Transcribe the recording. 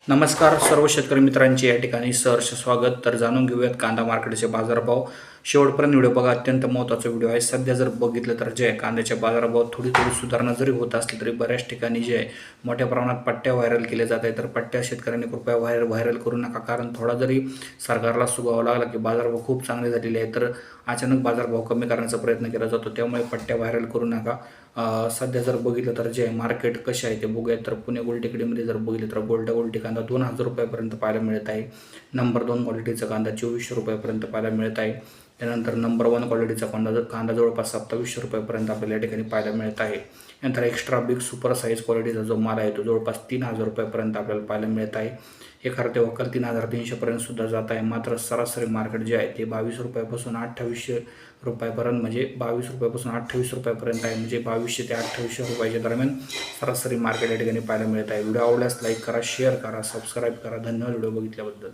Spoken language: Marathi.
नमस्कार सर्व शेतकरी मित्रांचे या ठिकाणी सहर्ष स्वागत. तर जाणून घेऊयात कांदा मार्केटचे बाजारभाव. शेवटपर्यंत व्हिडिओ बघा, अत्यंत महत्त्वाचा व्हिडिओ आहे. सध्या जर बघितलं तर जे आहे कांद्याच्या बाजारभावात थोडी सुधारणा जरी होत असली तरी बऱ्याच ठिकाणी जे आहे मोठ्या प्रमाणात पट्ट्या व्हायरल केल्या जात आहे. तर पट्ट्या शेतकऱ्यांनी कृपया व्हायरल करू नका, कारण थोडा जरी सरकारला सुगावा लागला की बाजारभाव खूप चांगले झालेले आहे तर अचानक बाजारभाव कमी करण्याचा प्रयत्न केला जातो. त्यामुळे पट्ट्या व्हायरल करू नका. सध्या जर बघितलं तर जे मार्केट कसे आहे ते बघूयात. तर पुणे गोल्ड जर बघितलं तर गोल्डी कांदा 2000 रुपयापर्यंत पाहायला मिळत आहे. नंबर 2 क्वालिटीचा कांदा 2400 रुपयापर्यंत पाहायला मिळत आहे. त्यानंतर नंबर 1 क्वालिटीचा कांदा जवळपास 2700 रुपयापर्यंत आपल्याला या ठिकाणी पाहायला मिळत आहे. नंतर एक्स्ट्रा बिग सुपर साईज क्वालिटीचा जो माल आहे तो जवळपास 3000 रुपयापर्यंत आपल्याला पाहायला मिळत आहे. एखादे वक्कल 3300 पर्यंत सुद्धा जात आहे. मात्र सरासरी मार्केट जे आहे ते 22 रुपयापासून 2800 रुपयापर्यंत, म्हणजे 22 रुपयापासून 28 रुपयापर्यंत आहे. म्हणजे 2200 ते 2800 रुपयाच्या दरम्यान सरासरी मार्केट या ठिकाणी पाहायला मिळत आहे. व्हिडिओ आवडल्यास लाईक करा, शेअर करा, सबस्क्राईब करा. धन्यवाद व्हिडिओ बघितल्याबद्दल.